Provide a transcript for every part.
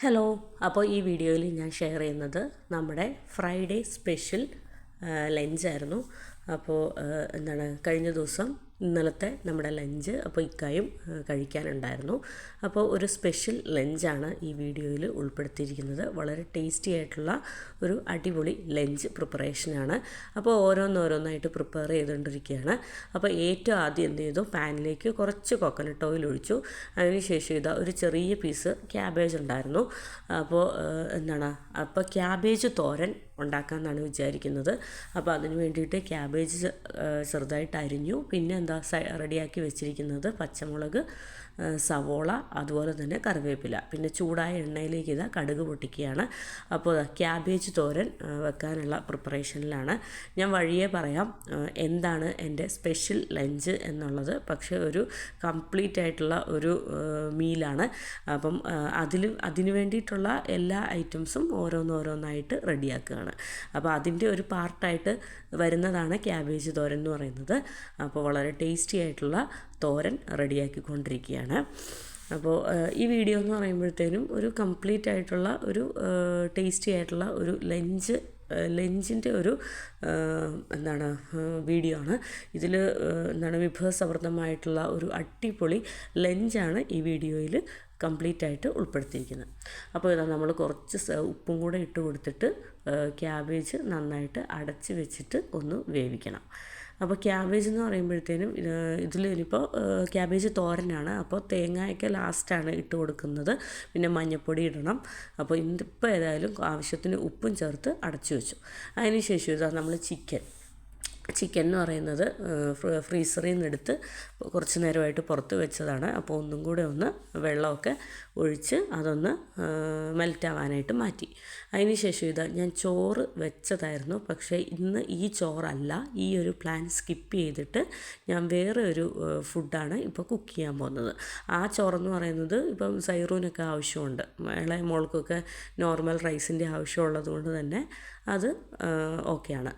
Hello. അപ്പോൾ ഈ വീഡിയോയിൽ ഞാൻ ഷെയർ ചെയ്യുന്നത് നമ്മുടെ ഫ്രൈഡേ സ്പെഷ്യൽ ലഞ്ചായിരുന്നു. അപ്പോൾ കഴിഞ്ഞ ദിവസം ഇന്നലത്തെ നമ്മുടെ ലഞ്ച് അപ്പോൾ ഇക്കായും കഴിക്കാനുണ്ടായിരുന്നു. അപ്പോൾ ഒരു സ്പെഷ്യൽ ലഞ്ചാണ് ഈ വീഡിയോയിൽ ഉൾപ്പെടുത്തിയിരിക്കുന്നത്. വളരെ ടേസ്റ്റി ആയിട്ടുള്ള ഒരു അടിപൊളി ലഞ്ച് പ്രിപ്പറേഷനാണ്. അപ്പോൾ ഓരോന്നോരോന്നായിട്ട് പ്രിപ്പയർ ചെയ്തുകൊണ്ടിരിക്കുകയാണ്. അപ്പോൾ ഏറ്റവും ആദ്യം എന്ത് ചെയ്തു, പാനിലേക്ക് കുറച്ച് കോക്കനട്ട് ഓയിൽ ഒഴിച്ചു. അതിനുശേഷം ഇതാ ഒരു ചെറിയ പീസ് ക്യാബേജ് ഉണ്ടായിരുന്നു. അപ്പോൾ ക്യാബേജ് തോരൻ ഉണ്ടാക്കാമെന്നാണ് വിചാരിക്കുന്നത്. അപ്പോൾ അതിന് വേണ്ടിയിട്ട് ക്യാബേജ് ചെറുതായിട്ട് അരിഞ്ഞു. പിന്നെ റെഡിയാക്കി വെച്ചിരിക്കുന്നത് പച്ചമുളക്, സവോള, അതുപോലെ തന്നെ കറിവേപ്പില. പിന്നെ ചൂടായ എണ്ണയിലേക്ക് ഇതാ കടുക് പൊട്ടിക്കുകയാണ്. അപ്പോൾ ക്യാബേജ് തോരൻ വെക്കാനുള്ള പ്രിപ്പറേഷനിലാണ്. ഞാൻ വഴിയേ പറയാം എന്താണ് എൻ്റെ സ്പെഷ്യൽ ലഞ്ച് എന്നുള്ളത്. പക്ഷേ ഒരു കംപ്ലീറ്റ് ആയിട്ടുള്ള ഒരു മീലാണ്. അപ്പം അതിന് വേണ്ടിയിട്ടുള്ള എല്ലാ ഐറ്റംസും ഓരോന്നോരോന്നായിട്ട് റെഡിയാക്കുകയാണ്. അപ്പോൾ അതിൻ്റെ ഒരു പാർട്ടായിട്ട് വരുന്നതാണ് ക്യാബേജ് തോരൻ എന്ന് പറയുന്നത്. അപ്പോൾ വളരെ ടേസ്റ്റി ആയിട്ടുള്ള തോരൻ റെഡിയാക്കിക്കൊണ്ടിരിക്കുകയാണ്. അപ്പോൾ ഈ വീഡിയോ എന്ന് പറയുമ്പോഴത്തേനും ഒരു കംപ്ലീറ്റ് ആയിട്ടുള്ള ഒരു ടേസ്റ്റി ആയിട്ടുള്ള ഒരു ലഞ്ചിൻ്റെ ഒരു വീഡിയോ ആണ്. ഇതിൽ വിഭവസമൃദ്ധമായിട്ടുള്ള ഒരു അടിപൊളി ലഞ്ചാണ് ഈ വീഡിയോയിൽ കംപ്ലീറ്റ് ആയിട്ട് ഉൾപ്പെടുത്തിയിരിക്കുന്നത്. അപ്പോൾ ഇതാ നമ്മൾ കുറച്ച് ഉപ്പും കൂടെ ഇട്ട് കൊടുത്തിട്ട് ക്യാബേജ് നന്നായിട്ട് അടച്ച് വെച്ചിട്ട് ഒന്ന് വേവിക്കണം. അപ്പോൾ ക്യാബേജ് എന്ന് പറയുമ്പോഴത്തേനും ഇതിലിപ്പോൾ ക്യാബേജ് തോരനാണ്. അപ്പോൾ തേങ്ങയൊക്കെ ലാസ്റ്റാണ് ഇട്ട് കൊടുക്കുന്നത്. പിന്നെ മഞ്ഞൾപ്പൊടി ഇടണം. അപ്പോൾ ഇതിപ്പോൾ ഏതായാലും ആവശ്യത്തിന് ഉപ്പും ചേർത്ത് അടച്ചു വെച്ചു. അതിന് ശേഷം ഇതാ നമ്മൾ ചിക്കൻ എന്ന് പറയുന്നത് ഫ്രീസറിൽ നിന്ന് എടുത്ത് കുറച്ച് നേരമായിട്ട് പുറത്ത് വെച്ചതാണ്. അപ്പോൾ ഒന്നും കൂടെ ഒന്ന് വെള്ളമൊക്കെ ഒഴിച്ച് അതൊന്ന് മെൽറ്റാവാനായിട്ട് മാറ്റി. അതിന് ശേഷം ഞാൻ ചോറ് വെച്ചതായിരുന്നു. പക്ഷേ ഇന്ന് ഈ ചോറല്ല, ഈ ഒരു പ്ലാൻ സ്കിപ്പ് ചെയ്തിട്ട് ഞാൻ വേറെ ഒരു ഫുഡാണ് ഇപ്പോൾ കുക്ക് ചെയ്യാൻ പോകുന്നത്. ആ ചോറെന്ന് പറയുന്നത് ഇപ്പം സൈറൂനൊക്കെ ആവശ്യമുണ്ട്, ഇളയ മോൾക്കൊക്കെ നോർമൽ റൈസിൻ്റെ ആവശ്യമുള്ളത് കൊണ്ട് തന്നെ അത് ഓക്കെയാണ്.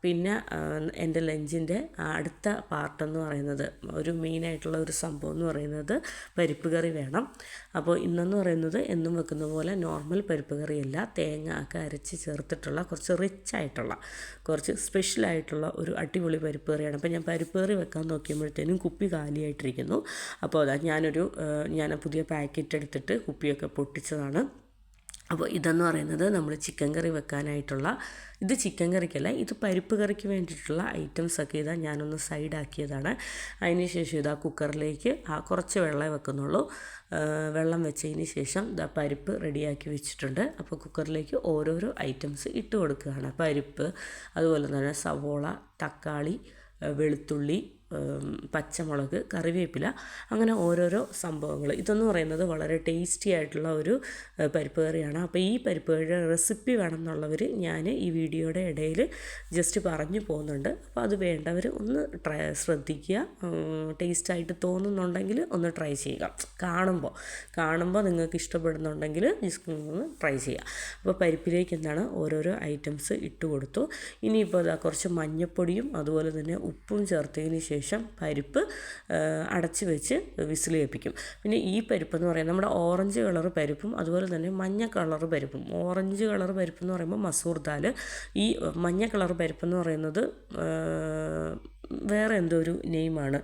പിന്നെ എൻ്റെ ലഞ്ചിൻ്റെ അടുത്ത പാർട്ടെന്ന് പറയുന്നത് ഒരു മെയിനായിട്ടുള്ള ഒരു സംഭവം എന്ന് പറയുന്നത് പരിപ്പ് കറി വേണം. അപ്പോൾ ഇന്നെന്ന് പറയുന്നത് എന്നും വെക്കുന്ന പോലെ നോർമൽ പരിപ്പ് കറിയല്ല, തേങ്ങ ഒക്കെ അരച്ച് ചേർത്തിട്ടുള്ള കുറച്ച് റിച്ചായിട്ടുള്ള കുറച്ച് സ്പെഷ്യലായിട്ടുള്ള ഒരു അടിപൊളി പരിപ്പ് കറിയാണ്. അപ്പോൾ ഞാൻ പരിപ്പ് കറി വെക്കാൻ നോക്കിയപ്പോഴത്തേനും കുപ്പി കാലിയായിട്ടിരിക്കുന്നു. അപ്പോൾ ഞാൻ പുതിയ പാക്കറ്റ് എടുത്തിട്ട് കുപ്പിയൊക്കെ പൊട്ടിച്ചതാണ്. അപ്പോൾ ഇതെന്ന് പറയുന്നത് നമ്മൾ ചിക്കൻ കറി വെക്കാനായിട്ടുള്ള, ഇത് ചിക്കൻ കറിക്കല്ല, ഇത് പരിപ്പ് കറിക്ക് വേണ്ടിയിട്ടുള്ള ഐറ്റംസൊക്കെ ഞാനൊന്ന് സൈഡാക്കിയതാണ്. അതിന് ശേഷം കുക്കറിലേക്ക് കുറച്ച് വെള്ളമേ വെക്കുന്നുള്ളൂ. വെള്ളം വെച്ചതിന് ശേഷം പരിപ്പ് റെഡിയാക്കി വെച്ചിട്ടുണ്ട്. അപ്പോൾ കുക്കറിലേക്ക് ഓരോരോ ഐറ്റംസ് ഇട്ട് കൊടുക്കുകയാണ്. പരിപ്പ്, അതുപോലെ തന്നെ സവോള, തക്കാളി, വെളുത്തുള്ളി, പച്ചമുളക്, കറിവേപ്പില, അങ്ങനെ ഓരോരോ സംഭവങ്ങൾ. ഇതെന്ന് പറയുന്നത് വളരെ ടേസ്റ്റി ആയിട്ടുള്ള ഒരു പരിപ്പ് കറിയാണ്. അപ്പോൾ ഈ പരിപ്പ് കറിയുടെ റെസിപ്പി വേണമെന്നുള്ളവർ ഞാൻ ഈ വീഡിയോയുടെ ഇടയിൽ ജസ്റ്റ് പറഞ്ഞു പോകുന്നുണ്ട്. അപ്പോൾ അത് വേണ്ടവർ ഒന്ന് ശ്രദ്ധിക്കുക. ടേസ്റ്റായിട്ട് തോന്നുന്നുണ്ടെങ്കിൽ ഒന്ന് ട്രൈ ചെയ്യുക. കാണുമ്പോൾ നിങ്ങൾക്ക് ഇഷ്ടപ്പെടുന്നുണ്ടെങ്കിൽ ജസ്റ്റ് ഒന്ന് ട്രൈ ചെയ്യുക. അപ്പോൾ പരിപ്പിലേക്ക് ഓരോരോ ഐറ്റംസ് ഇട്ട് കൊടുത്തു. ഇനിയിപ്പോൾ കുറച്ച് മഞ്ഞൾപ്പൊടിയും അതുപോലെ തന്നെ ഉപ്പും ചേർത്തതിന് ശേഷം പരിപ്പ് അടച്ച് വെച്ച് വിസിൽ കേൾപ്പിക്കും. പിന്നെ ഈ പരിപ്പെന്ന് പറയുന്നത് നമ്മുടെ ഓറഞ്ച് കളർ പരിപ്പും അതുപോലെ തന്നെ മഞ്ഞ കളർ പരിപ്പും. ഓറഞ്ച് കളർ പരിപ്പെന്ന് പറയുമ്പോൾ മസൂർ ദാൽ, ഈ മഞ്ഞ കളർ പരിപ്പെന്ന് പറയുന്നത് വേറെ എന്തോ ഒരു നെയിമാണ്.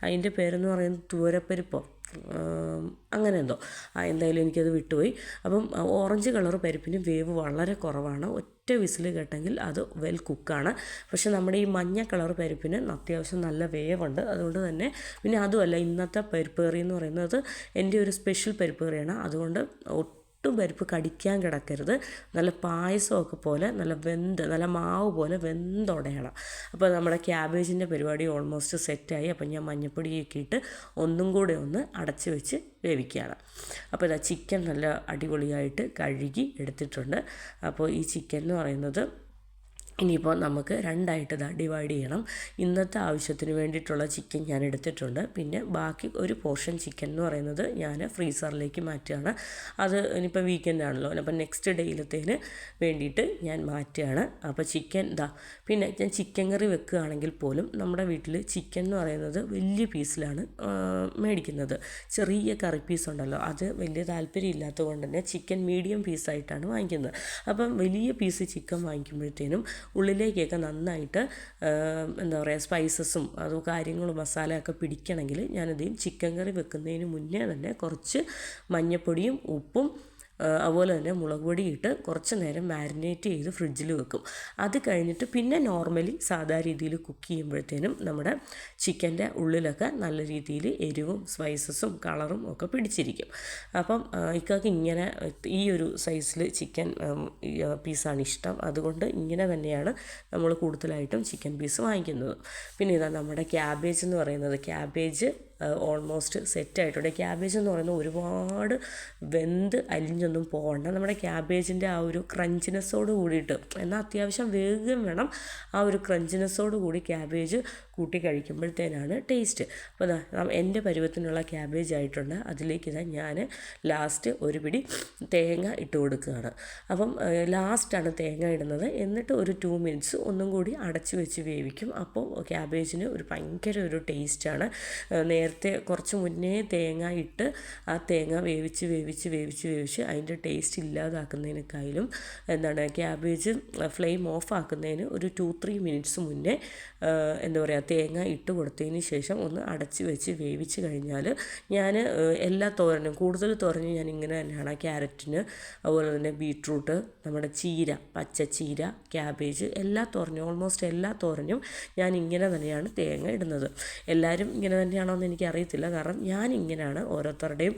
അതിൻ്റെ പേരെന്ന് പറയുന്നത് തുവരപ്പരിപ്പോ അങ്ങനെ എന്തോ, എന്തായാലും എനിക്കത് വിട്ടുപോയി. അപ്പം ഓറഞ്ച് കളർ പരിപ്പിന് വേവ് വളരെ കുറവാണ്. ഒറ്റ വിസിൽ കേട്ടെങ്കിൽ അത് വെൽ കുക്കാണ്. പക്ഷെ നമ്മുടെ ഈ മഞ്ഞ കളർ പരിപ്പിന് അത്യാവശ്യം നല്ല വേവുണ്ട്. അതുകൊണ്ട് തന്നെ, പിന്നെ അതുമല്ല, ഇന്നത്തെ പരിപ്പ് കറി എന്ന് പറയുന്നത് എൻ്റെ ഒരു സ്പെഷ്യൽ പരിപ്പ് കറിയാണ്. അതുകൊണ്ട് ഒട്ടും പരിപ്പ് കടിക്കാൻ കിടക്കരുത്. നല്ല പായസമൊക്കെ പോലെ നല്ല മാവ് പോലെ വെന്തുടയണം. അപ്പോൾ നമ്മുടെ ക്യാബേജിൻ്റെ പരിപാടി ഓൾമോസ്റ്റ് സെറ്റായി. അപ്പം ഞാൻ മഞ്ഞൾപ്പൊടിയൊക്കെ ഇട്ട് ഒന്നും കൂടെ ഒന്ന് അടച്ച് വെച്ച് വേവിക്കുകയാണ്. അപ്പോൾ ചിക്കൻ നല്ല അടിപൊളിയായിട്ട് കഴുകി എടുത്തിട്ടുണ്ട്. അപ്പോൾ ഈ ചിക്കൻ എന്ന് പറയുന്നത് ഇനിയിപ്പോൾ നമുക്ക് രണ്ടായിട്ട് ഡിവൈഡ് ചെയ്യണം. ഇന്നത്തെ ആവശ്യത്തിന് വേണ്ടിയിട്ടുള്ള ചിക്കൻ ഞാൻ എടുത്തിട്ടുണ്ട്. പിന്നെ ബാക്കി ഒരു പോർഷൻ ചിക്കൻ എന്ന് പറയുന്നത് ഞാൻ ഫ്രീസറിലേക്ക് മാറ്റുകയാണ്. അത് ഇനിയിപ്പോൾ വീക്കെൻഡ് ആണല്ലോ, അപ്പോൾ നെക്സ്റ്റ് ഡേയിലത്തേന് വേണ്ടിയിട്ട് ഞാൻ മാറ്റുകയാണ്. അപ്പോൾ ചിക്കൻ പിന്നെ ഞാൻ ചിക്കൻ കറി വെക്കുകയാണെങ്കിൽ പോലും നമ്മുടെ വീട്ടിൽ ചിക്കൻ എന്ന് പറയുന്നത് വലിയ പീസിലാണ് മേടിക്കുന്നത്. ചെറിയ കറി പീസ് ഉണ്ടല്ലോ, അത് വലിയ താല്പര്യം ഇല്ലാത്തത് കൊണ്ട് തന്നെ ചിക്കൻ മീഡിയം പീസായിട്ടാണ് വാങ്ങിക്കുന്നത്. അപ്പം വലിയ പീസ് ചിക്കൻ വാങ്ങിക്കുമ്പോഴത്തേനും ഉള്ളിലേക്കൊക്കെ നന്നായിട്ട് എന്താ പറയുക സ്പൈസസും അതും കാര്യങ്ങളും മസാലയൊക്കെ പിടിക്കണമെങ്കിൽ ഞാനധികം ചിക്കൻ കറി വെക്കുന്നതിന് മുന്നേ തന്നെ കുറച്ച് മഞ്ഞൾപ്പൊടിയും ഉപ്പും അതുപോലെ തന്നെ മുളക് പൊടി ഇട്ട് കുറച്ച് നേരം മാരിനേറ്റ് ചെയ്ത് ഫ്രിഡ്ജിൽ വെക്കും. അത് കഴിഞ്ഞിട്ട് പിന്നെ നോർമലി സാധാ രീതിയിൽ കുക്ക് ചെയ്യുമ്പോഴത്തേനും നമ്മുടെ ചിക്കൻ്റെ ഉള്ളിലൊക്കെ നല്ല രീതിയിൽ എരിവും സ്പൈസസും കളറും ഒക്കെ പിടിച്ചിരിക്കും. അപ്പം ഇക്കാക്ക് ഇങ്ങനെ ഈ ഒരു സൈസിൽ ചിക്കൻ പീസാണ് ഇഷ്ടം. അതുകൊണ്ട് ഇങ്ങനെ തന്നെയാണ് നമ്മൾ കൂടുതലായിട്ടും ചിക്കൻ പീസ് വാങ്ങിക്കുന്നത്. പിന്നെ ഇതാ നമ്മുടെ ക്യാബേജ് എന്ന് പറയുന്നത്, ക്യാബേജ് ഓൾമോസ്റ്റ് സെറ്റായിട്ടുണ്ട്. ക്യാബേജ് എന്ന് പറയുന്നത് ഒരുപാട് വെന്ത് അലിഞ്ഞൊന്നും പോകണ്ട. നമ്മുടെ ക്യാബേജിൻ്റെ ആ ഒരു ക്രഞ്ചിനെസ്സോട് കൂടിയിട്ട്, എന്നാൽ അത്യാവശ്യം വേഗം വേണം, ആ ഒരു ക്രഞ്ചിനെസ്സോട് കൂടി ക്യാബേജ് കൂട്ടി കഴിക്കുമ്പോഴത്തേനാണ് ടേസ്റ്റ്. അപ്പോൾ എൻ്റെ പരുവത്തിനുള്ള ക്യാബേജ് ആയിട്ടുണ്ട്. അതിലേക്ക് ഞാൻ ലാസ്റ്റ് ഒരു പിടി തേങ്ങ ഇട്ട് കൊടുക്കുകയാണ്. അപ്പം ലാസ്റ്റാണ് തേങ്ങ ഇടുന്നത്. എന്നിട്ട് ഒരു 2 മിനിറ്റ്സ് ഒന്നും കൂടി അടച്ച് വെച്ച് വേവിക്കും. അപ്പോൾ ക്യാബേജിന് ഒരു ഭയങ്കര ഒരു ടേസ്റ്റാണ്. നേരത്തെ കുറച്ച് മുന്നേ തേങ്ങ ഇട്ട് ആ തേങ്ങ വേവിച്ച് അതിൻ്റെ ടേസ്റ്റ് ഇല്ലാതാക്കുന്നതിനേക്കാളും ക്യാബേജ് ഫ്ലെയിം ഓഫ് ആക്കുന്നതിന് ഒരു 2-3 മിനിറ്റ്സ് മുന്നേ തേങ്ങ ഇട്ട് കൊടുത്തതിന് ശേഷം ഒന്ന് അടച്ച് വെച്ച് വേവിച്ച് കഴിഞ്ഞാൽ ഞാൻ എല്ലാ തോരനും കൂടുതൽ തോരനും ഞാൻ ഇങ്ങനെ തന്നെയാണ്. ക്യാരറ്റിന് അതുപോലെ തന്നെ ബീട്രൂട്ട്, നമ്മുടെ ചീര, പച്ചച്ചീര, ക്യാബേജ് എല്ലാ തോരനും ഓൾമോസ്റ്റ് എല്ലാ തോരനും ഞാൻ ഇങ്ങനെ തന്നെയാണ് തേങ്ങ ഇടുന്നത്. എല്ലാവരും ഇങ്ങനെ തന്നെയാണോ എന്ന് എനിക്കറിയത്തില്ല. കാരണം ഞാൻ ഇങ്ങനെയാണ്. ഓരോരുത്തരുടെയും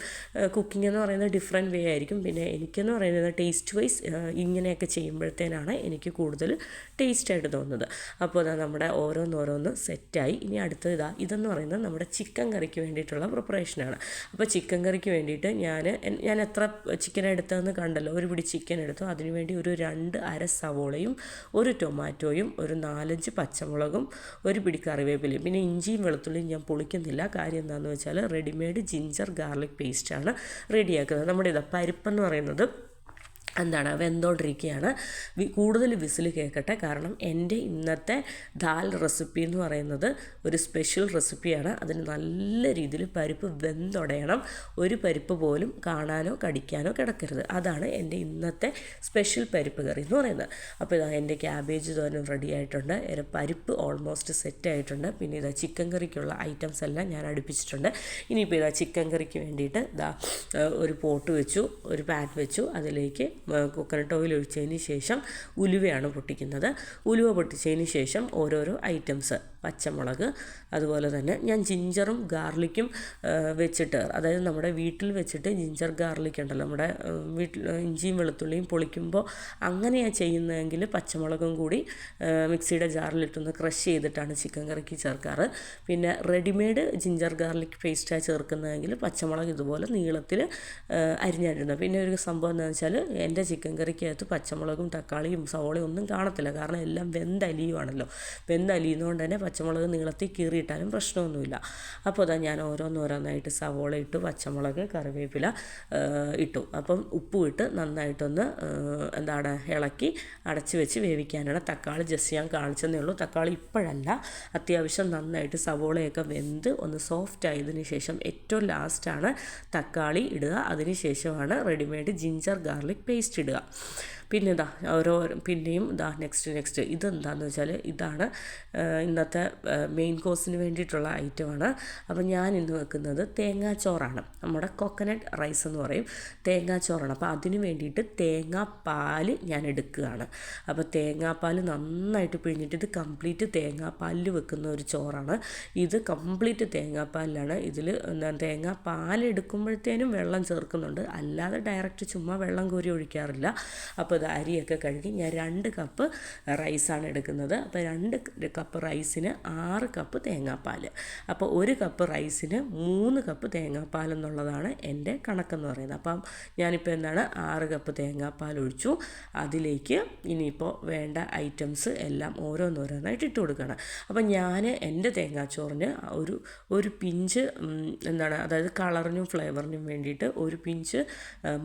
കുക്കിംഗ് എന്ന് പറയുന്നത് ഡിഫറെൻറ്റ് വേ ആയിരിക്കും. പിന്നെ എനിക്കെന്ന് പറയുന്നത് ടേസ്റ്റ് വൈസ് ഇങ്ങനെയൊക്കെ ചെയ്യുമ്പോഴത്തേനാണ് എനിക്ക് കൂടുതൽ ടേസ്റ്റായിട്ട് തോന്നുന്നത്. അപ്പോൾ നമ്മുടെ ഓരോന്നോരോന്ന് സെറ്റായി. ഇനി അടുത്തത് ഇതെന്ന് പറയുന്നത് നമ്മുടെ ചിക്കൻ കറിക്ക് വേണ്ടിയിട്ടുള്ള പ്രിപ്പറേഷനാണ്. അപ്പോൾ ചിക്കൻ കറിക്ക് വേണ്ടിയിട്ട് ഞാൻ എത്ര ചിക്കൻ എടുത്തതെന്ന് കണ്ടല്ലോ. ഒരു പിടി ചിക്കൻ എടുത്തു. അതിനുവേണ്ടി ഒരു 2 അര സവോളയും ഒരു ടൊമാറ്റോയും ഒരു 4-5 പച്ചമുളകും ഒരു പിടി കറിവേപ്പിലയും പിന്നെ ഇഞ്ചിയും വെളുത്തുള്ളിയും ഞാൻ പൊളിക്കുന്നില്ല. കാര്യം എന്താണെന്ന് വെച്ചാൽ റെഡിമെയ്ഡ് ജിഞ്ചർ ഗാർലിക് പേസ്റ്റാണ് റെഡിയാക്കുന്നത്. നമ്മുടെ പരിപ്പെന്ന് പറയുന്നത് വെന്തോണ്ടിരിക്കുകയാണ്. കൂടുതൽ വിസിൽ കേൾക്കട്ടെ. കാരണം എൻ്റെ ഇന്നത്തെ ദാൽ റെസിപ്പി എന്ന് പറയുന്നത് ഒരു സ്പെഷ്യൽ റെസിപ്പിയാണ്. അതിന് നല്ല രീതിയിൽ പരിപ്പ് വെന്തൊടയണം. ഒരു പരിപ്പ് പോലും കാണാനോ കടിക്കാനോ കിടക്കരുത്. അതാണ് എൻ്റെ ഇന്നത്തെ സ്പെഷ്യൽ പരിപ്പ് കറി എന്ന് പറയുന്നത്. അപ്പോൾ എൻ്റെ ക്യാബേജ് തോരൻ റെഡി ആയിട്ടുണ്ട്. പരിപ്പ് ഓൾമോസ്റ്റ് സെറ്റായിട്ടുണ്ട്. പിന്നെ ചിക്കൻ കറിക്കുള്ള ഐറ്റംസ് എല്ലാം ഞാൻ അടുപ്പിച്ചിട്ടുണ്ട്. ഇനിയിപ്പോൾ ചിക്കൻ കറിക്ക് വേണ്ടിയിട്ട് ഒരു പോട്ട് വെച്ചു, ഒരു പാൻ വെച്ചു. അതിലേക്ക് കോക്കനട്ട് ഓയിൽ ഒഴിച്ചതിന് ശേഷം ഉലുവയാണ് പൊട്ടിക്കുന്നത്. ഉലുവ പൊട്ടിച്ചതിന് ശേഷം ഓരോരോ ഐറ്റംസ്, പച്ചമുളക്, അതുപോലെ തന്നെ ഞാൻ ജിഞ്ചറും ഗാർലിക്കും വെച്ചിട്ട്, അതായത് നമ്മുടെ വീട്ടിൽ വെച്ചിട്ട് ജിഞ്ചർ ഗാർലിക് ഉണ്ടല്ലോ, നമ്മുടെ വീട്ടിൽ ഇഞ്ചിയും വെളുത്തുള്ളിയും പൊളിക്കുമ്പോൾ അങ്ങനെയാണ് ചെയ്യുന്നതെങ്കിൽ പച്ചമുളകും കൂടി മിക്സിയുടെ ജാറിലിട്ടൊന്ന് ക്രഷ് ചെയ്തിട്ടാണ് ചിക്കൻ കറിക്ക് ചേർക്കാറ്. പിന്നെ റെഡിമെയ്ഡ് ജിഞ്ചർ ഗാർലിക് പേസ്റ്റാണ് ചേർക്കുന്നതെങ്കിൽ പച്ചമുളക് ഇതുപോലെ നീളത്തിൽ അരിഞ്ഞിടുന്നത്. പിന്നെ ഒരു സംഭവം എന്താണെന്ന് വെച്ചാൽ എൻ്റെ ചിക്കൻ കറിക്കകത്ത് പച്ചമുളകും തക്കാളിയും സവോളയും ഒന്നും കാണത്തില്ല. കാരണം എല്ലാം വെന്തലിയുവാണല്ലോ. വെന്തലിയുന്നതുകൊണ്ട് തന്നെ പച്ചമുളക് നീളത്തിൽ കീറിയിട്ടാലും പ്രശ്നമൊന്നുമില്ല. അപ്പോൾ ഞാൻ ഓരോന്നോരോന്നായിട്ട് സവോള ഇട്ടു, പച്ചമുളക്, കറിവേപ്പില ഇട്ടു. അപ്പം ഉപ്പും ഇട്ട് നന്നായിട്ടൊന്ന് ഇളക്കി അടച്ച് വെച്ച് വേവിക്കാനാണ്. തക്കാളി ജസ്റ്റ് ഞാൻ കാണിച്ചതേ ഉള്ളൂ. തക്കാളി ഇപ്പോഴല്ല, അത്യാവശ്യം നന്നായിട്ട് സവോളയൊക്കെ വെന്ത് ഒന്ന് സോഫ്റ്റ് ആയതിനു ശേഷം ഏറ്റവും ലാസ്റ്റാണ് തക്കാളി ഇടുക. അതിന് ശേഷമാണ് റെഡിമെയ്ഡ് ജിഞ്ചർ ഗാർലിക് പേസ്റ്റ് ഇടുക. പിന്നെ പിന്നെയും നെക്സ്റ്റ് ഇതെന്താണെന്ന് വെച്ചാൽ ഇതാണ് ഇന്നത്തെ മെയിൻ കോഴ്സിന് വേണ്ടിയിട്ടുള്ള ഐറ്റമാണ്. അപ്പോൾ ഞാൻ ഇന്ന് വെക്കുന്നത് തേങ്ങാച്ചോറാണ്. നമ്മുടെ കോക്കനട്ട് റൈസ് എന്ന് പറയും, തേങ്ങാച്ചോറാണ്. അപ്പോൾ അതിന് വേണ്ടിയിട്ട് തേങ്ങാപ്പാൽ ഞാൻ എടുക്കുകയാണ്. അപ്പോൾ തേങ്ങാപ്പാൽ നന്നായിട്ട് പിഴിഞ്ഞിട്ട്, ഇത് കംപ്ലീറ്റ് തേങ്ങാപ്പാലിൽ വെക്കുന്ന ഒരു ചോറാണ്. ഇത് കംപ്ലീറ്റ് തേങ്ങാപ്പാലിലാണ്. ഇതിൽ തേങ്ങാപ്പാൽ എടുക്കുമ്പോഴത്തേനും വെള്ളം ചേർക്കുന്നുണ്ട്, അല്ലാതെ ഡയറക്റ്റ് ചുമ്മാ വെള്ളം കോരി ഒഴിക്കാറില്ല. അപ്പോൾ അരിയൊക്കെ കഴുകി ഞാൻ 2 കപ്പ് റൈസാണ് എടുക്കുന്നത്. അപ്പോൾ 2 കപ്പ് റൈസിന് 6 കപ്പ് തേങ്ങാപ്പാൽ. അപ്പോൾ 1 കപ്പ് റൈസിന് 3 കപ്പ് തേങ്ങാപ്പാൽ എന്നുള്ളതാണ് എൻ്റെ കണക്കെന്ന് പറയുന്നത്. അപ്പം ഞാനിപ്പോൾ 6 കപ്പ് തേങ്ങാപ്പാൽ ഒഴിച്ചു. അതിലേക്ക് ഇനിയിപ്പോൾ വേണ്ട ഐറ്റംസ് എല്ലാം ഓരോന്നോരോന്നായിട്ട് ഇട്ട് കൊടുക്കണം. അപ്പം ഞാൻ എൻ്റെ തേങ്ങാച്ചോറിന് ഒരു പിഞ്ച് അതായത് കളറിനും ഫ്ലേവറിനും വേണ്ടിയിട്ട് ഒരു പിഞ്ച്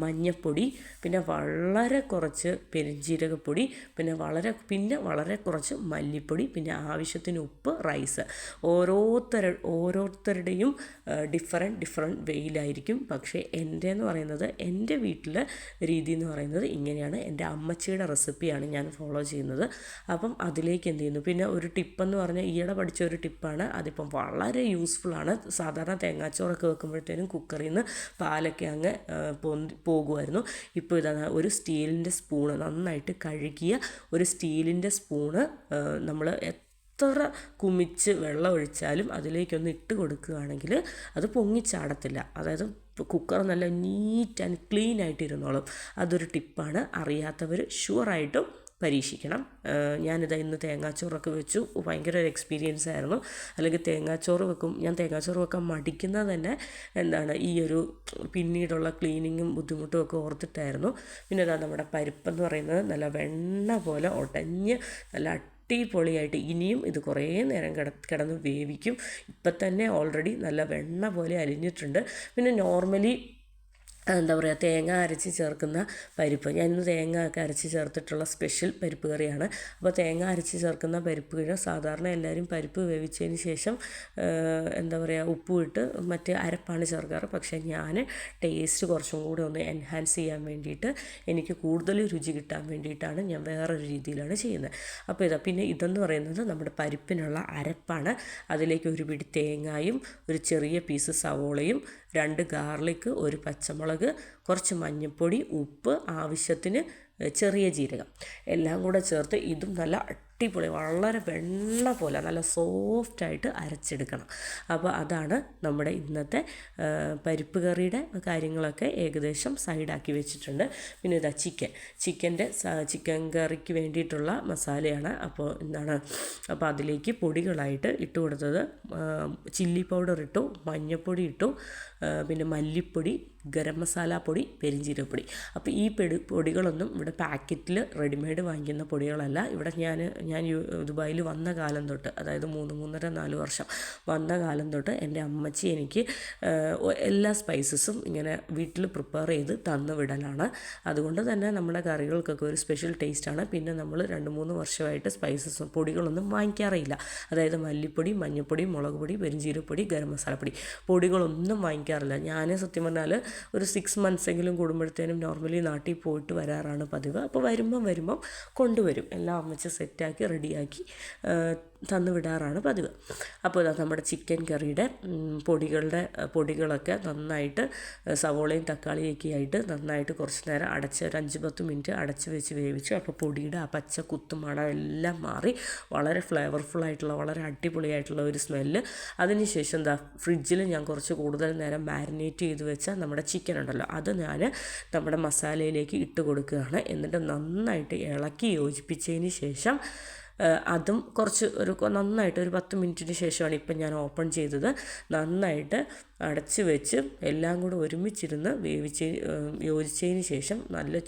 മഞ്ഞൾപ്പൊടി, പിന്നെ വളരെ കുറച്ച് പെരുംജീരകപ്പൊടി, പിന്നെ വളരെ കുറച്ച് മല്ലിപ്പൊടി, പിന്നെ ആവശ്യത്തിന് ഉപ്പ്, റൈസ്. ഓരോരുത്തരുടെയും ഡിഫറെൻറ്റ് വെയിലായിരിക്കും. പക്ഷേ എൻ്റെ എന്ന് പറയുന്നത്, എൻ്റെ വീട്ടിലെ രീതി എന്ന് പറയുന്നത് ഇങ്ങനെയാണ്. എൻ്റെ അമ്മച്ചിയുടെ റെസിപ്പിയാണ് ഞാൻ ഫോളോ ചെയ്യുന്നത്. അപ്പം അതിലേക്ക് എന്ത് ചെയ്യുന്നു, പിന്നെ ഒരു ടിപ്പെന്ന് പറഞ്ഞാൽ ഈയിടെ പഠിച്ച ഒരു ടിപ്പാണ്. അതിപ്പം വളരെ യൂസ്ഫുള്ളാണ്. സാധാരണ തേങ്ങാച്ചോറൊക്കെ വെക്കുമ്പോഴത്തേനും കുക്കറിൽ നിന്ന് പാലൊക്കെ അങ്ങ് പോകുമായിരുന്നു. ഇപ്പോൾ ഇതാണ് ഒരു സ്റ്റീലിൻ്റെ സ്പൂണ്, നന്നായിട്ട് കഴുകിയ ഒരു സ്റ്റീലിൻ്റെ സ്പൂണ് നമ്മൾ എത്ര കുമിച്ച് വെള്ളം ഒഴിച്ചാലും അതിലേക്കൊന്ന് ഇട്ട് കൊടുക്കുകയാണെങ്കിൽ അത് പൊങ്ങിച്ചാടത്തില്ല. അതായത് കുക്കർ നല്ല നീറ്റ് ആൻഡ് ക്ലീൻ ആയിട്ട് ഇരുന്നോളും. അതൊരു ടിപ്പാണ്. അറിയാത്തവർ ഷുവറായിട്ടും പരീക്ഷിക്കണം. ഇന്ന് തേങ്ങാച്ചോറൊക്കെ വെച്ചു. ഭയങ്കര ഒരു എക്സ്പീരിയൻസ് ആയിരുന്നു. അല്ലെങ്കിൽ ഞാൻ തേങ്ങാച്ചോറ് വെക്കാൻ മടിക്കുന്നത് തന്നെ ഈ ഒരു പിന്നീടുള്ള ക്ലീനിങ്ങും ബുദ്ധിമുട്ടും ഒക്കെ ഓർത്തിട്ടായിരുന്നു. പിന്നെ നമ്മുടെ പരിപ്പെന്ന് പറയുന്നത് നല്ല വെണ്ണ പോലെ ഉടഞ്ഞ് നല്ല അടിപൊളിയായിട്ട്, ഇനിയും ഇത് കുറേ നേരം കിടന്ന് വേവിക്കും. ഇപ്പം തന്നെ ഓൾറെഡി നല്ല വെണ്ണ പോലെ അലിഞ്ഞിട്ടുണ്ട്. പിന്നെ നോർമലി തേങ്ങ അരച്ച് ചേർക്കുന്ന പരിപ്പ്, ഞാൻ ഇന്ന് തേങ്ങ ഒക്കെ അരച്ച് ചേർത്തിട്ടുള്ള സ്പെഷ്യൽ പരിപ്പ് കറിയാണ്. അപ്പോൾ തേങ്ങ അരച്ച് ചേർക്കുന്ന പരിപ്പ് കറി സാധാരണ എല്ലാവരും പരിപ്പ് വേവിച്ചതിന് ശേഷം ഉപ്പും ഇട്ട് മറ്റേ അരപ്പാണ് ചേർക്കാറ്. പക്ഷേ ഞാൻ ടേസ്റ്റ് കുറച്ചും കൂടി ഒന്ന് എൻഹാൻസ് ചെയ്യാൻ വേണ്ടിയിട്ട്, എനിക്ക് കൂടുതൽ രുചി കിട്ടാൻ വേണ്ടിയിട്ടാണ് ഞാൻ വേറൊരു രീതിയിലാണ് ചെയ്യുന്നത്. അപ്പോൾ പിന്നെ ഇതെന്ന് പറയുന്നത് നമ്മുടെ പരിപ്പിനുള്ള അരപ്പാണ്. അതിലേക്ക് ഒരു പിടി തേങ്ങയും ഒരു ചെറിയ പീസ് സവോളയും 2 ഗാർലിക്, ഒരു പച്ചമുളക്, കുറച്ച് മഞ്ഞൾപ്പൊടി, ഉപ്പ്, ആവശ്യത്തിന് ചെറിയ ജീരകം എല്ലാം കൂടെ ചേർത്ത് ഇതും നല്ല അടിപൊളി വളരെ വെണ്ണ പോലെ നല്ല സോഫ്റ്റായിട്ട് അരച്ചെടുക്കണം. അപ്പോൾ അതാണ് നമ്മുടെ ഇന്നത്തെ പരിപ്പ് കറിയുടെ കാര്യങ്ങളൊക്കെ ഏകദേശം സൈഡാക്കി വെച്ചിട്ടുണ്ട്. പിന്നെ ഇതാ ചിക്കൻ കറിക്ക് വേണ്ടിയിട്ടുള്ള മസാലയാണ്. അപ്പോൾ അതിലേക്ക് പൊടികളായിട്ട് ഇട്ട് കൊടുത്തത് ചില്ലി പൗഡർ ഇട്ടു, മഞ്ഞൾപ്പൊടി ഇട്ടു, പിന്നെ മല്ലിപ്പൊടി, ഗരം മസാല പൊടി, പെരിഞ്ജീരകപ്പൊടി. അപ്പോൾ ഈ പൊടികളൊന്നും ഇവിടെ പാക്കറ്റിൽ റെഡിമെയ്ഡ് വാങ്ങിക്കുന്ന പൊടികളല്ല. ഇവിടെ ഞാൻ ദുബായിൽ വന്ന കാലം തൊട്ട്, അതായത് 3-3.5 വർഷം വന്ന കാലം തൊട്ട് എൻ്റെ അമ്മച്ചി എനിക്ക് എല്ലാ സ്പൈസസും ഇങ്ങനെ വീട്ടിൽ പ്രിപ്പയർ ചെയ്ത് തന്നു വിടലാണ്. അതുകൊണ്ട് തന്നെ നമ്മുടെ കറികൾക്കൊക്കെ ഒരു സ്പെഷ്യൽ ടേസ്റ്റാണ്. പിന്നെ നമ്മൾ 2-3 വർഷമായിട്ട് സ്പൈസസും പൊടികളൊന്നും വാങ്ങിക്കാറില്ല. അതായത് മല്ലിപ്പൊടി, മഞ്ഞൾപ്പൊടി, മുളക് പൊടി, പെരിഞ്ജീരകപ്പൊടി, ഗരം മസാലപ്പൊടി പൊടികളൊന്നും വാങ്ങിക്കാറില്ല. ഞാൻ സത്യം പറഞ്ഞാൽ ഒരു 6 മന്ത്സെങ്കിലും കൂടുമ്പോഴത്തേനും നോർമലി നാട്ടിൽ പോയിട്ട് വരാറാണ് പതിവ്. അപ്പോൾ വരുമ്പം കൊണ്ടുവരും. എല്ലാം അമ്മച്ച് സെറ്റാക്കി റെഡിയാക്കി തന്നു വിടാറാണ് പതിവ്. അപ്പോൾ നമ്മുടെ ചിക്കൻ കറിയുടെ പൊടികളൊക്കെ നന്നായിട്ട് സവോളയും തക്കാളിയൊക്കെ ആയിട്ട് നന്നായിട്ട് കുറച്ച് നേരം ഒരു 5-10 മിനിറ്റ് അടച്ച് വെച്ച് വേവിച്ചു. അപ്പോൾ പൊടിയുടെ ആ പച്ച കുത്തുമണം എല്ലാം മാറി വളരെ ഫ്ലേവർഫുള്ളായിട്ടുള്ള വളരെ അടിപൊളിയായിട്ടുള്ള ഒരു സ്മെല്ല്. അതിനുശേഷം ഫ്രിഡ്ജിൽ ഞാൻ കുറച്ച് കൂടുതൽ നേരം മാരിനേറ്റ് ചെയ്ത് വെച്ച നമ്മുടെ ചിക്കൻ ഉണ്ടല്ലോ, അത് ഞാൻ നമ്മുടെ മസാലയിലേക്ക് ഇട്ട് കൊടുക്കുകയാണ്. എന്നിട്ട് നന്നായിട്ട് ഇളക്കി യോജിപ്പിച്ചതിന് ശേഷം അതും നന്നായിട്ട് ഒരു 10 മിനിറ്റിന് ശേഷമാണ് ഇപ്പം ഞാൻ ഓപ്പൺ ചെയ്തത്. നന്നായിട്ട് അടച്ച് വെച്ച് എല്ലാം കൂടെ ഒരുമിച്ചിരുന്ന് യോജിച്ചതിന് ശേഷം നല്ല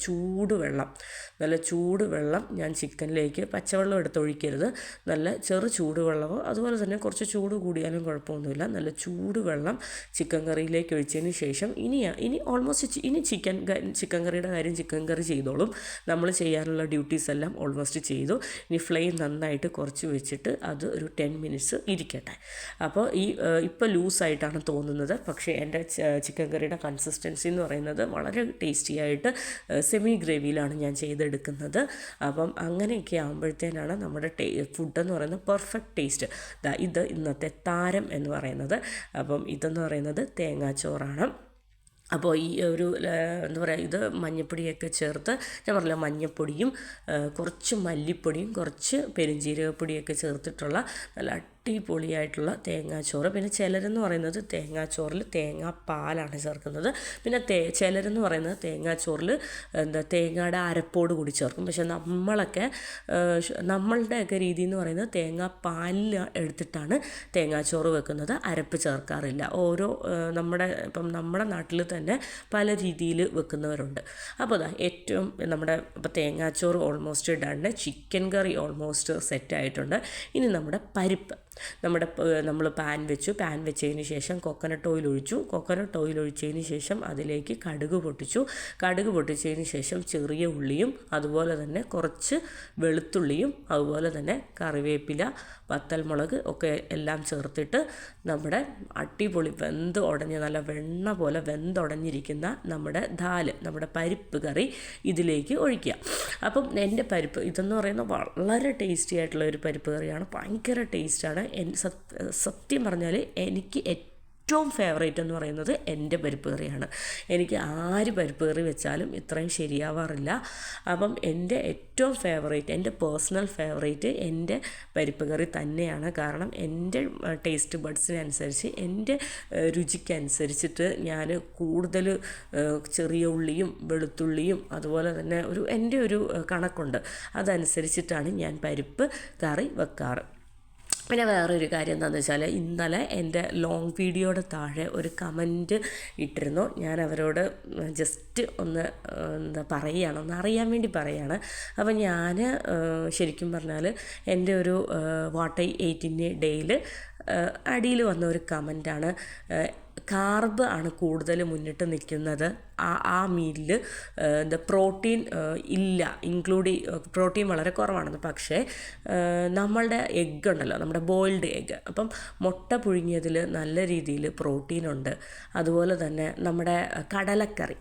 ചൂടുവെള്ളം ഞാൻ ചിക്കനിലേക്ക്, പച്ചവെള്ളം എടുത്തൊഴിക്കരുത്, നല്ല ചൂടുവെള്ളമോ അതുപോലെ തന്നെ കുറച്ച് ചൂട് കൂടിയാലും കുഴപ്പമൊന്നുമില്ല. നല്ല ചൂടുവെള്ളം ചിക്കൻ കറിയിലേക്ക് ഒഴിച്ചതിന് ശേഷം ഇനി ഓൾമോസ്റ്റ് ഇനി ചിക്കൻ കറിയുടെ കാര്യം ചിക്കൻ കറി ചെയ്തോളും. നമ്മൾ ചെയ്യാനുള്ള ഡ്യൂട്ടീസ് എല്ലാം ഓൾമോസ്റ്റ് ചെയ്തു. ഇനി ഫ്ലെയിം നന്നായിട്ട് കുറച്ച് വെച്ചിട്ട് അത് ഒരു 10 മിനിറ്റ്സ് ഇരിക്കട്ടെ. അപ്പോൾ ഇപ്പോൾ ലൂസായിട്ടാണ് തോന്നുന്നത്, പക്ഷേ എൻ്റെ ചിക്കൻ കറിയുടെ കൺസിസ്റ്റൻസി എന്ന് പറയുന്നത് വളരെ ടേസ്റ്റി ആയിട്ട് സെമി ഗ്രേവിയിലാണ് ഞാൻ ചെയ്തെടുക്കുന്നത്. അപ്പം അങ്ങനെയൊക്കെ ആകുമ്പോഴത്തേനാണ് നമ്മുടെ ഫുഡെന്ന് പറയുന്നത് പെർഫെക്റ്റ് ടേസ്റ്റ്. ഇത് ഇന്നത്തെ താരം എന്ന് പറയുന്നത്. അപ്പം ഇതെന്ന് പറയുന്നത് തേങ്ങാച്ചോറാണ്. അപ്പോൾ ഈ ഒരു ഇത് മഞ്ഞൾപ്പൊടിയൊക്കെ ചേർത്ത്, ഞാൻ പറഞ്ഞില്ല മഞ്ഞൾപ്പൊടിയും കുറച്ച് മല്ലിപ്പൊടിയും കുറച്ച് പെരുംജീരകപ്പൊടിയൊക്കെ ചേർത്തിട്ടുള്ള നല്ല അടിപൊളിയായിട്ടുള്ള തേങ്ങാച്ചോറ്. പിന്നെ ചിലരെന്ന് പറയുന്നത് തേങ്ങാച്ചോറിൽ തേങ്ങാപ്പാലാണ് ചേർക്കുന്നത്. പിന്നെ ചിലരെന്ന് പറയുന്നത് തേങ്ങാച്ചോറിൽ തേങ്ങയുടെ അരപ്പോട് കൂടി ചേർക്കും. പക്ഷേ നമ്മളുടെയൊക്കെ രീതി എന്ന് പറയുന്നത് തേങ്ങാപ്പാലിൽ എടുത്തിട്ടാണ് തേങ്ങാച്ചോറ് വെക്കുന്നത്, അരപ്പ് ചേർക്കാറില്ല. ഇപ്പം നമ്മുടെ നാട്ടിൽ തന്നെ പല രീതിയിൽ വെക്കുന്നവരുണ്ട്. അപ്പോൾ ഏറ്റവും ഇപ്പോൾ തേങ്ങാച്ചോറ് ഓൾമോസ്റ്റ് ഡണ്, ചിക്കൻ കറി ഓൾമോസ്റ്റ് സെറ്റായിട്ടുണ്ട്. ഇനി നമ്മുടെ പരിപ്പ്, നമ്മൾ പാൻ വെച്ചതിന് ശേഷം കോക്കനട്ട് ഓയിൽ ഒഴിച്ചതിന് ശേഷം അതിലേക്ക് കടുക് പൊട്ടിച്ചതിന് ശേഷം ചെറിയ ഉള്ളിയും അതുപോലെ തന്നെ കുറച്ച് വെളുത്തുള്ളിയും അതുപോലെ തന്നെ കറിവേപ്പില, വത്തൽമുളക് ഒക്കെ എല്ലാം ചേർത്തിട്ട് നമ്മുടെ അടിപൊളി നല്ല വെണ്ണ പോലെ വെന്തുടഞ്ഞിരിക്കുന്ന നമ്മുടെ പരിപ്പ് കറി ഇതിലേക്ക് ഒഴിക്കുക. അപ്പം എൻ്റെ പരിപ്പ് ഇതെന്ന് പറയുന്നത് വളരെ ടേസ്റ്റി ആയിട്ടുള്ള ഒരു പരിപ്പ് കറിയാണ്. ഭയങ്കര ടേസ്റ്റാണ്. സത്യം പറഞ്ഞാൽ എനിക്ക് ഏറ്റവും ഫേവറേറ്റ് എന്ന് പറയുന്നത് എൻ്റെ പരിപ്പ് കറിയാണ്. എനിക്ക് ആര് പരിപ്പ് കറി വെച്ചാലും ഇത്രയും ശരിയാവാറില്ല. അപ്പം എൻ്റെ ഏറ്റവും ഫേവറേറ്റ്, എൻ്റെ പേഴ്സണൽ ഫേവറേറ്റ് എൻ്റെ പരിപ്പ് കറി തന്നെയാണ്. കാരണം എൻ്റെ ടേസ്റ്റ് ബഡ്സിനനുസരിച്ച്, എൻ്റെ രുചിക്കനുസരിച്ചിട്ട് ഞാൻ കൂടുതൽ ചെറിയ ഉള്ളിയും വെളുത്തുള്ളിയും അതുപോലെ തന്നെ എൻ്റെ ഒരു കണക്കുണ്ട്, അതനുസരിച്ചിട്ടാണ് ഞാൻ പരിപ്പ് കറി വെക്കാറ്. പിന്നെ വേറൊരു കാര്യം എന്താണെന്ന് വെച്ചാൽ, ഇന്നലെ എൻ്റെ ലോങ് വീഡിയോയുടെ താഴെ ഒരു കമൻറ്റ് ഇട്ടിരുന്നു. ഞാൻ അവരോട് ജസ്റ്റ് ഒന്ന് ഒന്ന് അറിയാൻ വേണ്ടി പറയുകയാണ്. അപ്പം ഞാൻ ശരിക്കും പറഞ്ഞാൽ എൻ്റെ ഒരു what I ate in A ഡേയിൽ അടിയിൽ വന്ന ഒരു കമൻറ്റാണ്, കാർബ് ആണ് കൂടുതൽ മുന്നിട്ട് നിൽക്കുന്നത്, ആ മീലിൽ പ്രോട്ടീൻ ഇല്ല, പ്രോട്ടീൻ വളരെ കുറവാണെന്ന്. പക്ഷേ നമ്മളുടെ എഗ്ഗ് ഉണ്ടല്ലോ, നമ്മുടെ ബോയിൽഡ് എഗ്ഗ്, അപ്പം മുട്ട പുഴുങ്ങിയതിൽ നല്ല രീതിയിൽ പ്രോട്ടീനുണ്ട്. അതുപോലെ തന്നെ നമ്മുടെ കടലക്കറി,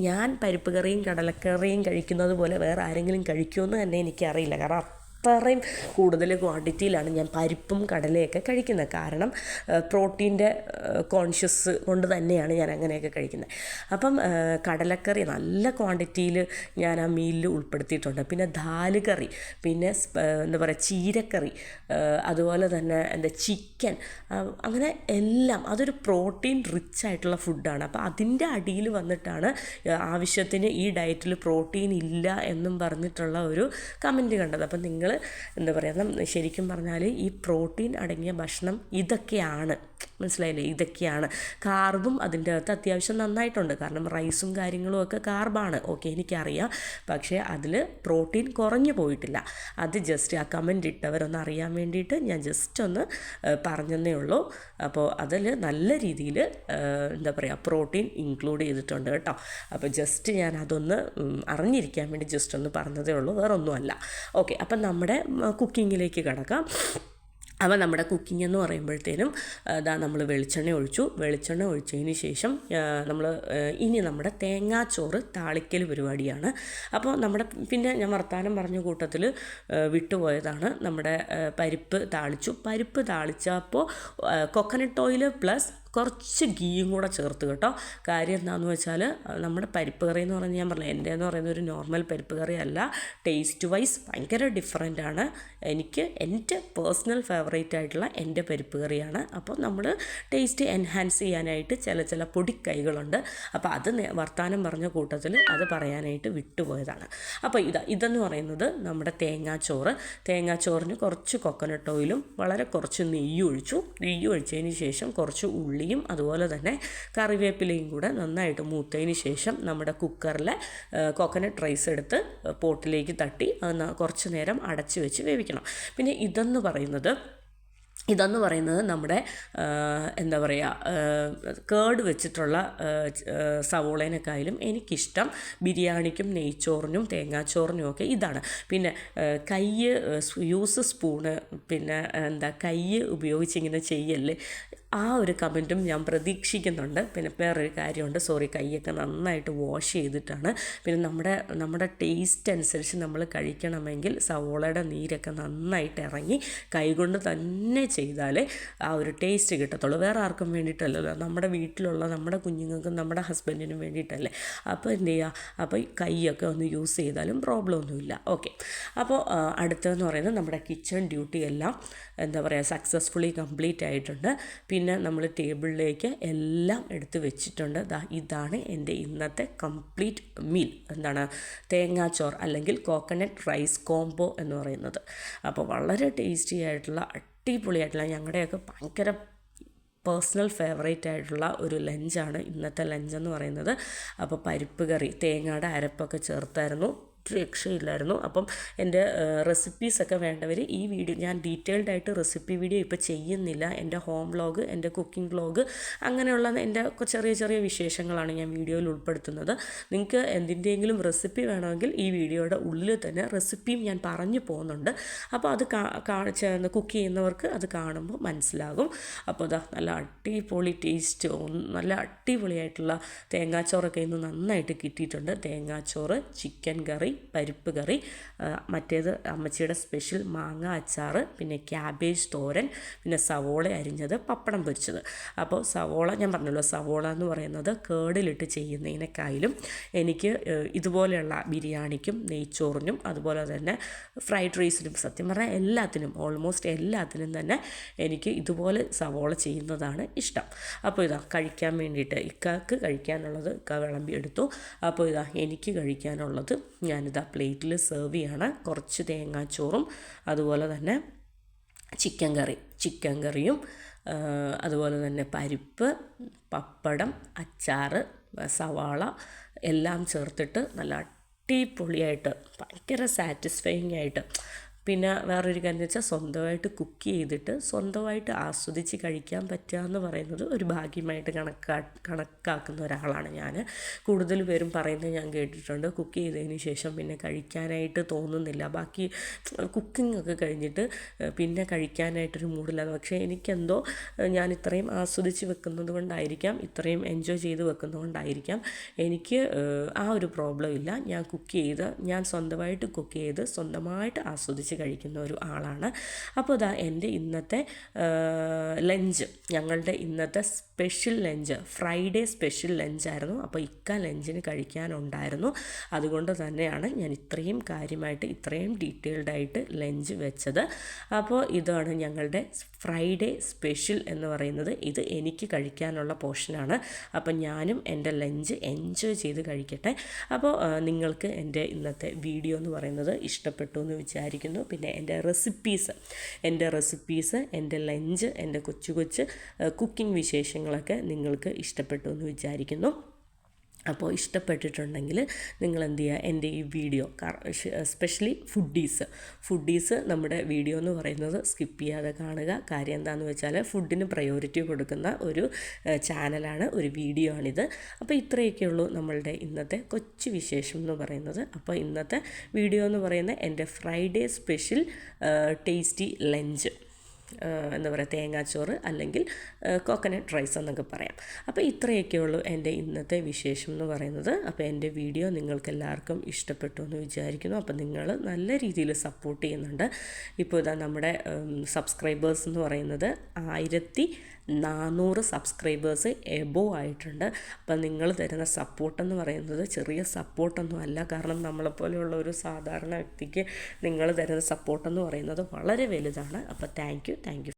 ഞാൻ പരിപ്പ് കറിയും കടലക്കറിയും കഴിക്കുന്നത് പോലെ വേറെ ആരെങ്കിലും കഴിക്കുമെന്ന് തന്നെ എനിക്കറിയില്ല. കാരണം അത്രയും കൂടുതൽ ക്വാണ്ടിറ്റിയിലാണ് ഞാൻ പരിപ്പും കടലയൊക്കെ കഴിക്കുന്നത്. കാരണം പ്രോട്ടീൻ്റെ കോൺഷ്യസ് കൊണ്ട് തന്നെയാണ് ഞാൻ അങ്ങനെയൊക്കെ കഴിക്കുന്നത്. അപ്പം കടലക്കറി നല്ല ക്വാണ്ടിറ്റിയിൽ ഞാൻ ആ മീലിൽ ഉൾപ്പെടുത്തിയിട്ടുണ്ട്. പിന്നെ ദാല് കറി, പിന്നെ ചീരക്കറി, അതുപോലെ തന്നെ ചിക്കൻ, അങ്ങനെ എല്ലാം അതൊരു പ്രോട്ടീൻ റിച്ച് ആയിട്ടുള്ള ഫുഡാണ്. അപ്പോൾ അതിൻ്റെ അടിയിൽ വന്നിട്ടാണ് ആവശ്യത്തിന് ഈ ഡയറ്റിൽ പ്രോട്ടീൻ ഇല്ല എന്നും പറഞ്ഞിട്ടുള്ള ഒരു കമൻറ്റ് കണ്ടത്. അപ്പം നിങ്ങൾ ശരിക്കും പറഞ്ഞാൽ ഈ പ്രോട്ടീൻ അടങ്ങിയ ഭക്ഷണം ഇതൊക്കെയാണ്, മനസ്സിലായില്ലേ? ഇതൊക്കെയാണ്. കാർബും അതിൻ്റെ അകത്ത് അത്യാവശ്യം നന്നായിട്ടുണ്ട്. കാരണം റൈസും കാര്യങ്ങളും ഒക്കെ കാർബാണ്, ഓക്കെ, എനിക്കറിയാം. പക്ഷേ അതിൽ പ്രോട്ടീൻ കുറഞ്ഞു പോയിട്ടില്ല. അത് ജസ്റ്റ് ആ കമൻറ്റ് ഇട്ടവരൊന്ന് അറിയാൻ വേണ്ടിയിട്ട് ഞാൻ ജസ്റ്റ് ഒന്ന് പറഞ്ഞതേ ഉള്ളൂ. അപ്പോൾ അതിൽ നല്ല രീതിയിൽ പ്രോട്ടീൻ ഇൻക്ലൂഡ് ചെയ്തിട്ടുണ്ട് കേട്ടോ. അപ്പോൾ ജസ്റ്റ് ഞാൻ അതൊന്ന് അറിഞ്ഞിരിക്കാൻ വേണ്ടി ജസ്റ്റ് ഒന്ന് പറഞ്ഞതേ ഉള്ളൂ, വേറൊന്നുമല്ല. ഓക്കെ, അപ്പം നമ്മുടെ കുക്കിങ്ങിലേക്ക് കടക്കാം. അപ്പോൾ നമ്മുടെ കുക്കിംഗ് എന്ന് പറയുമ്പോഴത്തേനും നമ്മൾ വെളിച്ചെണ്ണ ഒഴിച്ചതിന് ശേഷം ഇനി നമ്മുടെ തേങ്ങാച്ചോറ് താളിക്കൽ പരിപാടിയാണ്. അപ്പോൾ പിന്നെ ഞാൻ വർത്താനം പറഞ്ഞ കൂട്ടത്തിൽ വിട്ടുപോയതാണ്, നമ്മുടെ പരിപ്പ് താളിച്ചപ്പോൾ കൊക്കനട്ട് ഓയിൽ പ്ലസ് കുറച്ച് ഗീയും കൂടെ ചേർത്ത് കേട്ടോ. കാര്യം എന്താണെന്ന് വെച്ചാൽ, നമ്മുടെ പരിപ്പ് കറി എന്ന് പറഞ്ഞാൽ ഞാൻ പറഞ്ഞു, എൻ്റെ എന്ന് പറയുന്ന ഒരു നോർമൽ പരിപ്പ് കറി അല്ല, ടേസ്റ്റ് വൈസ് ഭയങ്കര ഡിഫറൻ്റ് ആണ്. എൻ്റെ പേഴ്സണൽ ഫേവറേറ്റ് ആയിട്ടുള്ള എൻ്റെ പരിപ്പ് കറിയാണ്. അപ്പോൾ നമ്മൾ ടേസ്റ്റ് എൻഹാൻസ് ചെയ്യാനായിട്ട് ചില പൊടിക്കൈകളുണ്ട്. അപ്പോൾ അത് വർത്താനം പറഞ്ഞ കൂട്ടത്തിൽ അത് പറയാനായിട്ട് വിട്ടുപോയതാണ്. അപ്പോൾ ഇതെന്ന് പറയുന്നത് നമ്മുടെ തേങ്ങാച്ചോറിന് കുറച്ച് കൊക്കനട്ട് ഓയിലും വളരെ കുറച്ച് നെയ്യ് ഒഴിച്ചതിന് ശേഷം കുറച്ച് ഉള്ളിയും അതുപോലെ തന്നെ കറിവേപ്പിലയും കൂടെ നന്നായിട്ട് മൂത്തതിന് ശേഷം നമ്മുടെ കുക്കറിലെ കോക്കനട്ട് റൈസ് എടുത്ത് പോട്ടിലേക്ക് തട്ടി കുറച്ച് നേരം അടച്ച് വെച്ച് വേവിക്കണം. പിന്നെ ഇതെന്ന് പറയുന്നത് നമ്മുടെ കേട് വെച്ചിട്ടുള്ള സവോളേനേക്കാളും എനിക്കിഷ്ടം ബിരിയാണിക്കും നെയ്ച്ചോറിനും തേങ്ങാച്ചോറിനും ഒക്കെ ഇതാണ്. പിന്നെ സ്പൂണ് പിന്നെ കൈ ഉപയോഗിച്ചിങ്ങനെ ചെയ്യല്ലേ, ആ ഒരു കമൻറ്റും ഞാൻ പ്രതീക്ഷിക്കുന്നുണ്ട്. പിന്നെ വേറൊരു കാര്യമുണ്ട്, കൈയൊക്കെ നന്നായിട്ട് വാഷ് ചെയ്തിട്ടാണ്. പിന്നെ നമ്മുടെ ടേസ്റ്റ് അനുസരിച്ച് നമ്മൾ കഴിക്കണമെങ്കിൽ സവോളയുടെ നീരൊക്കെ നന്നായിട്ട് ഇറങ്ങി കൈകൊണ്ട് തന്നെ ചെയ്താലേ ആ ഒരു ടേസ്റ്റ് കിട്ടത്തുള്ളൂ. വേറെ ആർക്കും വേണ്ടിയിട്ടല്ലല്ലോ, നമ്മുടെ വീട്ടിലുള്ള നമ്മുടെ കുഞ്ഞുങ്ങൾക്കും നമ്മുടെ ഹസ്ബൻഡിനും വേണ്ടിയിട്ടല്ലേ. അപ്പോൾ എന്ത് ചെയ്യുക, അപ്പോൾ കൈയൊക്കെ ഒന്ന് യൂസ് ചെയ്താലും പ്രോബ്ലം ഒന്നുമില്ല. ഓക്കെ, അപ്പോൾ അടുത്തതെന്ന് പറയുന്നത് നമ്മുടെ കിച്ചൺ ഡ്യൂട്ടി എല്ലാം എന്താ പറയുക സക്സസ്ഫുള്ളി കംപ്ലീറ്റ് ആയിട്ടുണ്ട്. പിന്നെ നമ്മൾ ടേബിളിലേക്ക് എല്ലാം എടുത്ത് വെച്ചിട്ടുണ്ട്. ഇതാണ് എൻ്റെ ഇന്നത്തെ കംപ്ലീറ്റ് മീൽ. എന്താണ്, തേങ്ങാച്ചോറ് അല്ലെങ്കിൽ കോക്കനട്ട് റൈസ് കോംബോ എന്ന് പറയുന്നത്. അപ്പോൾ വളരെ ടേസ്റ്റി ആയിട്ടുള്ള അടിപൊളിയായിട്ടുള്ള ഞങ്ങളുടെയൊക്കെ ഭയങ്കര പേഴ്സണൽ ഫേവറേറ്റ് ആയിട്ടുള്ള ഒരു ലഞ്ചാണ് ഇന്നത്തെ ലഞ്ചെന്ന് പറയുന്നത്. അപ്പോൾ പരിപ്പ് കറി തേങ്ങയുടെ അരപ്പൊക്കെ ചേർത്തായിരുന്നു, രക്ഷയില്ലായിരുന്നു. അപ്പം എൻ്റെ റെസിപ്പീസൊക്കെ വേണ്ടവർ ഈ വീഡിയോ, ഞാൻ ഡീറ്റെയിൽഡ് ആയിട്ട് റെസിപ്പി വീഡിയോ ഇപ്പോൾ ചെയ്യുന്നില്ല. എൻ്റെ ഹോം വ്ളോഗ്, എൻ്റെ കുക്കിംഗ് വ്ളോഗ്, അങ്ങനെയുള്ള എൻ്റെ ചെറിയ ചെറിയ വിശേഷങ്ങളാണ് ഞാൻ വീഡിയോയിൽ ഉൾപ്പെടുത്തുന്നത്. നിങ്ങൾക്ക് എന്തിൻ്റെയെങ്കിലും റെസിപ്പി വേണമെങ്കിൽ ഈ വീഡിയോയുടെ ഉള്ളിൽ തന്നെ റെസിപ്പിയും ഞാൻ പറഞ്ഞു പോകുന്നുണ്ട്. അപ്പോൾ അത് കുക്ക് ചെയ്യുന്നവർക്ക് അത് കാണുമ്പോൾ മനസ്സിലാകും. അപ്പോൾ നല്ല അടിപൊളി ടേസ്റ്റ്, നല്ല അടിപൊളിയായിട്ടുള്ള തേങ്ങാച്ചോറൊക്കെ ഇന്ന് നന്നായിട്ട് കിട്ടിയിട്ടുണ്ട്. തേങ്ങാച്ചോറ്, ചിക്കൻ കറി, പരിപ്പ് കറി, മറ്റേത് അമ്മച്ചിയുടെ സ്പെഷ്യൽ മാങ്ങ അച്ചാർ, പിന്നെ ക്യാബേജ് തോരൻ, പിന്നെ സവോള അരിഞ്ഞത്, പപ്പടം പൊരിച്ചത്. അപ്പോൾ സവോള ഞാൻ പറഞ്ഞല്ലോ, സവോള എന്ന് പറയുന്നത് കേടിലിട്ട് ചെയ്യുന്നതിനേക്കാളും എനിക്ക് ഇതുപോലെയുള്ള ബിരിയാണിക്കും നെയ്ച്ചോറിനും അതുപോലെ തന്നെ ഫ്രൈഡ് റൈസിനും, സത്യം പറഞ്ഞാൽ എല്ലാത്തിനും, ഓൾമോസ്റ്റ് എല്ലാത്തിനും തന്നെ എനിക്ക് ഇതുപോലെ സവോള ചെയ്യുന്നതാണ് ഇഷ്ടം. അപ്പോൾ കഴിക്കാൻ വേണ്ടിയിട്ട് ഇക്കാക്ക് കഴിക്കാനുള്ളത് ഇക്ക വിളമ്പി എടുത്തു. അപ്പോൾ എനിക്ക് കഴിക്കാനുള്ളത് ഞാനിതാ പ്ലേറ്റിൽ സെർവ് ചെയ്യാണ്. കുറച്ച് തേങ്ങാച്ചോറും അതുപോലെ തന്നെ ചിക്കൻ കറിയും അതുപോലെ തന്നെ പരിപ്പ്, പപ്പടം, അച്ചാർ, സവാള എല്ലാം ചേർത്തിട്ട് നല്ല അടിപൊളിയായിട്ട് ഭയങ്കര സാറ്റിസ്ഫൈയിങ് ആയിട്ട്. പിന്നെ വേറൊരു കാര്യം എന്ന് വെച്ചാൽ സ്വന്തമായിട്ട് കുക്ക് ചെയ്തിട്ട് സ്വന്തമായിട്ട് ആസ്വദിച്ച് കഴിക്കാൻ പറ്റുക എന്ന് പറയുന്നത് ഒരു ഭാഗ്യമായിട്ട് കണക്കാക്കുന്ന ഒരാളാണ് ഞാൻ. കൂടുതൽ പേരും പറയുന്നത് ഞാൻ കേട്ടിട്ടുണ്ട്, കുക്ക് ചെയ്തതിന് ശേഷം പിന്നെ കഴിക്കാനായിട്ട് തോന്നുന്നില്ല, ബാക്കി കുക്കിംഗ് ഒക്കെ കഴിഞ്ഞിട്ട് പിന്നെ കഴിക്കാനായിട്ടൊരു മൂഡില്ല. പക്ഷേ എനിക്കെന്തോ ഞാൻ ഇത്രയും ആസ്വദിച്ച് വെക്കുന്നത് കൊണ്ടായിരിക്കാം, ഇത്രയും എൻജോയ് ചെയ്ത് വെക്കുന്നത് കൊണ്ടായിരിക്കാം എനിക്ക് ആ ഒരു പ്രോബ്ലം ഇല്ല. ഞാൻ സ്വന്തമായിട്ട് കുക്ക് ചെയ്ത് സ്വന്തമായിട്ട് ആസ്വദിച്ച് കഴിക്കുന്ന ഒരു ആളാണ്. അപ്പോൾ എൻ്റെ ഇന്നത്തെ ലഞ്ച്, ഞങ്ങളുടെ ഇന്നത്തെ സ്പെഷ്യൽ ലഞ്ച്, ഫ്രൈഡേ സ്പെഷ്യൽ ലഞ്ചായിരുന്നു. അപ്പോൾ ലഞ്ചിന് കഴിക്കാനുണ്ടായിരുന്നു. അതുകൊണ്ട് തന്നെയാണ് ഞാൻ ഇത്രയും കാര്യമായിട്ട് ഇത്രയും ഡീറ്റെയിൽഡായിട്ട് ലഞ്ച് വെച്ചത്. അപ്പോൾ ഇതാണ് ഞങ്ങളുടെ ഫ്രൈഡേ സ്പെഷ്യൽ എന്ന് പറയുന്നത്. ഇത് എനിക്ക് കഴിക്കാനുള്ള പോർഷനാണ്. അപ്പം ഞാനും എൻ്റെ ലഞ്ച് എൻജോയ് ചെയ്ത് കഴിക്കട്ടെ. അപ്പോൾ നിങ്ങൾക്ക് എൻ്റെ ഇന്നത്തെ വീഡിയോ എന്ന് പറയുന്നത് ഇഷ്ടപ്പെട്ടു എന്ന് വിചാരിക്കുന്നു. പിന്നെ എൻ്റെ റെസിപ്പീസ്, എൻ്റെ ലഞ്ച്, എൻ്റെ കൊച്ചു കുക്കിംഗ് വിശേഷങ്ങളൊക്കെ നിങ്ങൾക്ക് ഇഷ്ടപ്പെട്ടു എന്ന് വിചാരിക്കുന്നു. അപ്പോൾ ഇഷ്ടപ്പെട്ടിട്ടുണ്ടെങ്കിൽ നിങ്ങൾ എന്ത് ചെയ്യുക, എൻ്റെ ഈ വീഡിയോ, എസ്പെഷ്യലി ഫുഡീസ് നമ്മുടെ വീഡിയോ എന്ന് പറയുന്നത് സ്കിപ്പ് ചെയ്യാതെ കാണുക. കാര്യം എന്താണെന്ന് വെച്ചാൽ ഫുഡിന് പ്രയോറിറ്റി കൊടുക്കുന്ന ഒരു ചാനലാണ്, ഒരു വീഡിയോ ആണിത്. അപ്പോൾ ഇത്രയൊക്കെയുള്ളൂ നമ്മളുടെ ഇന്നത്തെ കൊച്ചു വിശേഷം എന്ന് പറയുന്നത്. അപ്പോൾ ഇന്നത്തെ വീഡിയോ എന്ന് പറയുന്നത് എൻ്റെ ഫ്രൈഡേ സ്പെഷ്യൽ ടേസ്റ്റി ലഞ്ച്, എന്താ പറയുക, തേങ്ങാച്ചോറ് അല്ലെങ്കിൽ കോക്കനട്ട് റൈസ് എന്നൊക്കെ പറയാം. അപ്പോൾ ഇത്രയൊക്കെയുള്ളൂ എൻ്റെ ഇന്നത്തെ വിശേഷം എന്ന് പറയുന്നത്. അപ്പോൾ എൻ്റെ വീഡിയോ നിങ്ങൾക്ക് എല്ലാവർക്കും ഇഷ്ടപ്പെട്ടു എന്ന് വിചാരിക്കുന്നു. അപ്പോൾ നിങ്ങൾ നല്ല രീതിയിൽ സപ്പോർട്ട് ചെയ്യുന്നുണ്ട്. ഇപ്പോൾ നമ്മുടെ സബ്സ്ക്രൈബേഴ്സ് എന്ന് പറയുന്നത് 1400 സബ്സ്ക്രൈബേഴ്സ് എബോവ് ആയിട്ടുണ്ട്. അപ്പം നിങ്ങൾ തരുന്ന സപ്പോർട്ടെന്ന് പറയുന്നത് ചെറിയ സപ്പോർട്ടൊന്നും അല്ല. കാരണം നമ്മളെപ്പോലെയുള്ള ഒരു സാധാരണ വ്യക്തിക്ക് നിങ്ങൾ തരുന്ന സപ്പോർട്ടെന്ന് പറയുന്നത് വളരെ വലുതാണ്. അപ്പോൾ താങ്ക് യു.